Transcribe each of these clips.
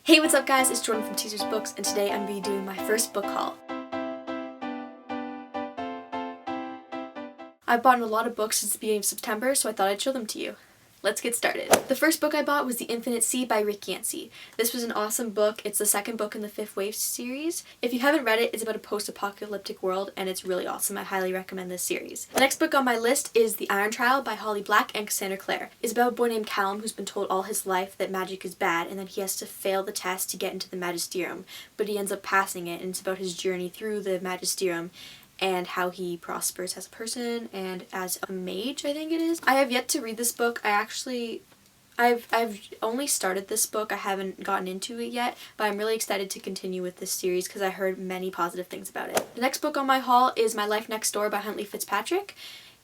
Hey, what's up guys? It's Jordan from TeasersBooks, and today I'm going to be doing my first book haul. I've bought a lot of books since the beginning of September, so I thought I'd show them to you. Let's get started. The first book I bought was The Infinite Sea by Yancey. This was an awesome book. It's the second book in the Fifth Wave series. If you haven't read it, it's about a post-apocalyptic world, and it's really awesome. I highly recommend this series. The next book on my list is The Iron Trial by Holly Black and Cassandra Clare. It's about a boy named Callum who's been told all his life that magic is bad, and then he has to fail the test to get into the magisterium, but he ends up passing it, and it's about his journey through the magisterium and how he prospers as a person and as a mage, I think it is. I have yet to read this book. I've only started this book. I haven't gotten into it yet, but I'm really excited to continue with this series because I heard many positive things about it. The next book on my haul is My Life Next Door by Huntley Fitzpatrick.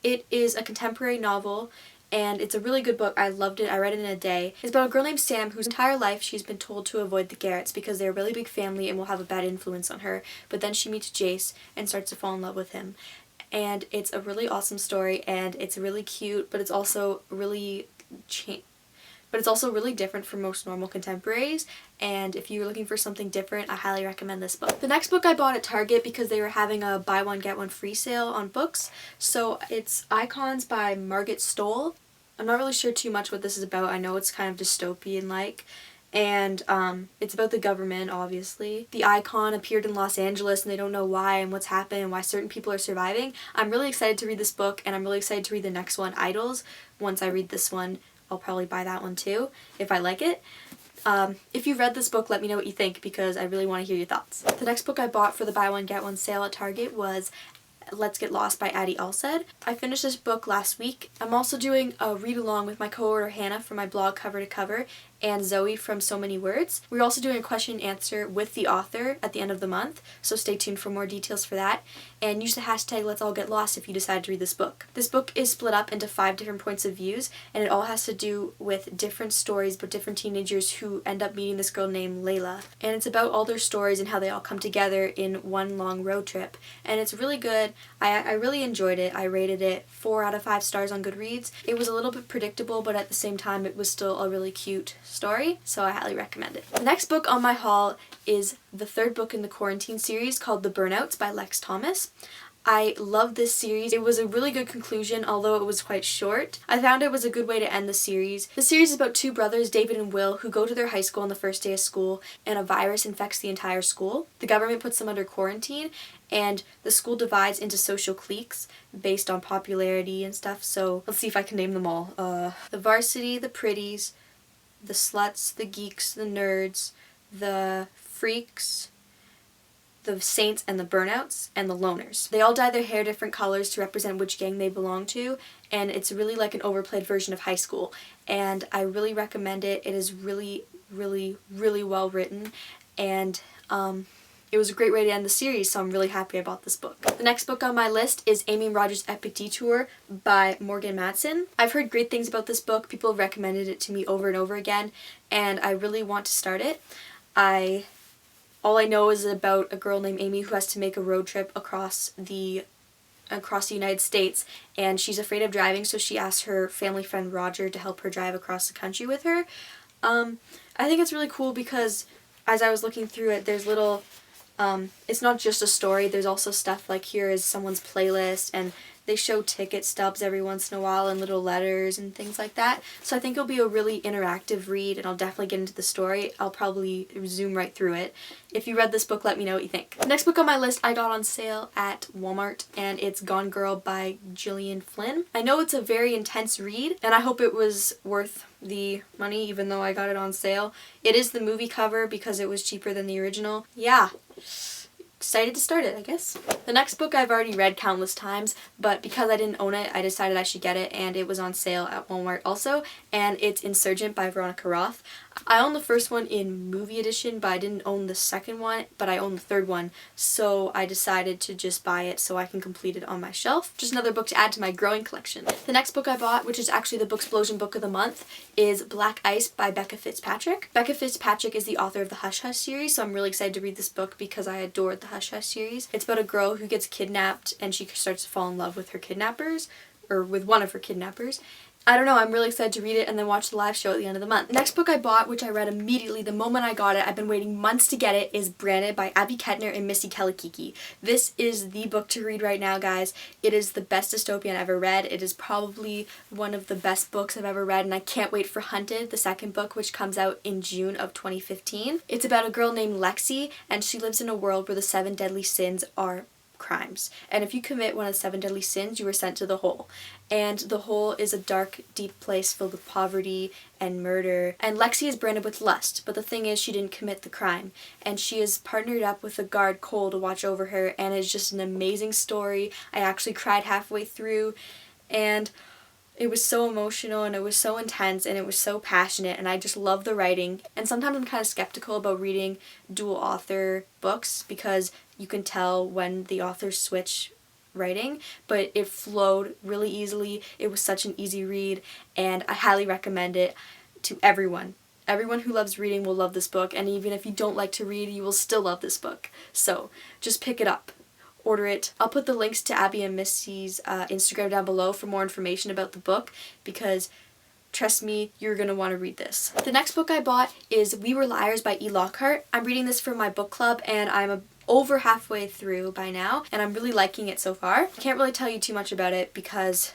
It is a contemporary novel, and it's a really good book. I loved it. I read it in a day. It's about a girl named Sam whose entire life she's been told to avoid the Garretts because they're a really big family and will have a bad influence on her. But then she meets Jace and starts to fall in love with him. And it's a really awesome story, and it's really cute, but it's also really different from most normal contemporaries, and if you're looking for something different, I highly recommend this book. The next book I bought at Target because they were having a buy one get one free sale on books, so it's Icons by Margaret Stohl. I'm not really sure too much what this is about. I know it's kind of dystopian-like, and it's about the government, obviously. The icon appeared in Los Angeles, and they don't know why and what's happened and why certain people are surviving. I'm really excited to read this book, and I'm really excited to read the next one, Idols. Once I read this one, I'll probably buy that one too, if I like it. If you've read this book, let me know what you think, because I really want to hear your thoughts. The next book I bought for the buy one get one sale at Target was Let's Get Lost by Alsaid. I finished this book last week. I'm also doing a read-along with my co-author Hannah from my blog Cover to Cover and Zoe from So Many Words. We're also doing a question and answer with the author at the end of the month, so stay tuned for more details for that. And use the hashtag Let's All Get Lost if you decide to read this book. This book is split up into 5 different points of views, and it all has to do with different stories but different teenagers who end up meeting this girl named Layla. And it's about all their stories and how they all come together in one long road trip. And it's really good. I really enjoyed it. I rated it 4 out of 5 stars on Goodreads. It was a little bit predictable, but at the same time it was still a really cute story, so I highly recommend it. The next book on my haul is the third book in the Quarantine series called The Burnouts by Lex Thomas. I love this series. It was a really good conclusion, although it was quite short. I found it was a good way to end the series. The series is about 2 brothers, David and Will, who go to their high school on the first day of school, and a virus infects the entire school. The government puts them under quarantine, and the school divides into social cliques based on popularity and stuff, so let's see if I can name them all. The varsity, the pretties, the sluts, the geeks, the nerds, the freaks, the saints, and the burnouts, and the loners. They all dye their hair different colors to represent which gang they belong to, and it's really like an overplayed version of high school, and I really recommend it. It is really, really, really well written, and it was a great way to end the series, so I'm really happy I bought this book. The next book on my list is Amy Rogers' Epic Detour by Morgan Maston. I've heard great things about this book. People have recommended it to me over and over again, and I really want to start it. All I know is about a girl named Amy who has to make a road trip across the United States, and she's afraid of driving, so she asks her family friend Roger to help her drive across the country with her. I think it's really cool because as I was looking through it, there's little it's not just a story, there's also stuff like here is someone's playlist, and they show ticket stubs every once in a while and little letters and things like that. So I think it'll be a really interactive read, and I'll definitely get into the story. I'll probably zoom right through it. If you read this book, let me know what you think. The next book on my list I got on sale at Walmart, and it's Gone Girl by Gillian Flynn. I know it's a very intense read, and I hope it was worth the money even though I got it on sale. It is the movie cover because it was cheaper than the original. Yeah. Excited to start it, I guess. The next book I've already read countless times, but because I didn't own it, I decided I should get it, and it was on sale at Walmart also, and it's Insurgent by Veronica Roth. I own the first one in movie edition, but I didn't own the second one, but I own the third one, so I decided to just buy it so I can complete it on my shelf. Just another book to add to my growing collection. The next book I bought, which is actually the Booksplosion book of the month, is Black Ice by Becca Fitzpatrick. Becca Fitzpatrick is the author of the Hush Hush series, so I'm really excited to read this book because I adored the Hush Hush series. It's about a girl who gets kidnapped, and she starts to fall in love with her kidnappers, or with one of her kidnappers, I don't know, I'm really excited to read it and then watch the live show at the end of the month. Next book I bought, which I read immediately the moment I got it, I've been waiting months to get it, is Branded by Abby Ketner and Missy Kalicicki. This is the book to read right now, guys. It is the best dystopian I've ever read. It is probably one of the best books I've ever read, and I can't wait for Hunted, the second book, which comes out in June of 2015. It's about a girl named Lexi, and she lives in a world where the 7 deadly sins are crimes. And if you commit one of the 7 deadly sins, you are sent to the hole. And the hole is a dark, deep place filled with poverty and murder. And Lexi is branded with lust, but the thing is she didn't commit the crime. And she is partnered up with a guard, Cole, to watch over her, and it's just an amazing story. I actually cried halfway through, and it was so emotional, and it was so intense, and it was so passionate, and I just love the writing. And sometimes I'm kind of skeptical about reading dual author books because you can tell when the authors switch writing, but it flowed really easily. It was such an easy read, and I highly recommend it to everyone. Everyone who loves reading will love this book, and even if you don't like to read, you will still love this book. So just pick it up. Order it. I'll put the links to Abby and Missy's Instagram down below for more information about the book, because trust me, you're going to want to read this. The next book I bought is We Were Liars by E. Lockhart. I'm reading this for my book club, and I'm over halfway through by now, and I'm really liking it so far. I can't really tell you too much about it because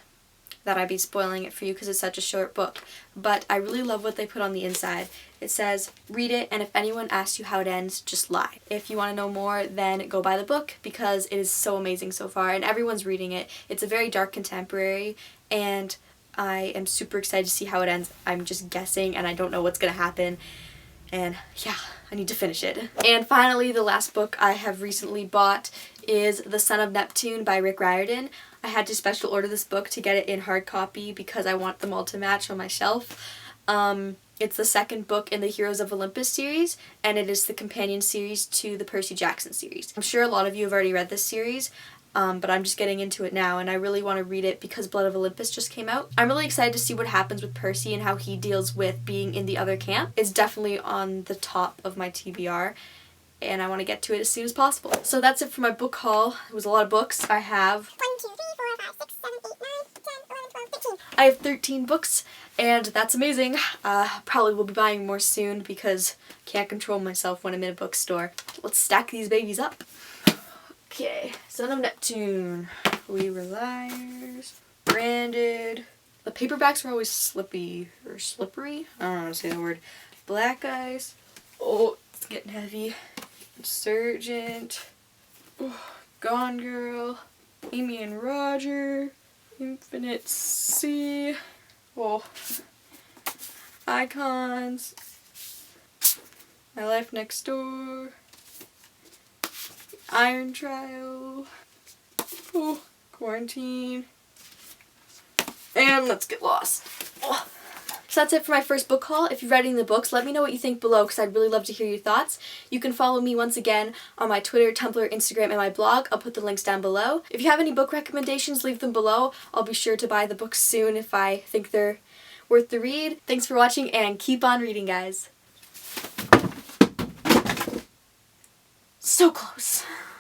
that I'd be spoiling it for you because it's such a short book, but I really love what they put on the inside. It says, read it, and if anyone asks you how it ends, just lie. If you want to know more, then go buy the book because it is so amazing so far, and everyone's reading it. It's a very dark contemporary, and I am super excited to see how it ends. I'm just guessing, and I don't know what's going to happen, and yeah, I need to finish it. And finally, the last book I have recently bought is The Son of Neptune by Riordan. I had to special order this book to get it in hard copy because I want them all to match on my shelf. It's the second book in the Heroes of Olympus series, and it is the companion series to the Percy Jackson series. I'm sure a lot of you have already read this series, but I'm just getting into it now, and I really want to read it because Blood of Olympus just came out. I'm really excited to see what happens with Percy and how he deals with being in the other camp. It's definitely on the top of my TBR, and I want to get to it as soon as possible. So that's it for my book haul. It was a lot of books. I have 13 books, and that's amazing. Probably will be buying more soon because I can't control myself when I'm in a bookstore. Let's stack these babies up. Okay, Son of Neptune, We Were Liars, Branded. The paperbacks were always slippy, or slippery? I don't know how to say the word. Black Eyes. Oh, it's getting heavy. Insurgent. Oh, Gone Girl. Amy and Roger. Infinite Sea. Oh. Icons. My Life Next Door. Iron Trial. Oh, Quarantine. And Let's Get Lost. Oh. So that's it for my first book haul. If you're reading the books, let me know what you think below because I'd really love to hear your thoughts. You can follow me once again on my Twitter, Tumblr, Instagram, and my blog. I'll put the links down below. If you have any book recommendations, leave them below. I'll be sure to buy the books soon if I think they're worth the read. Thanks for watching, and keep on reading, guys. So close.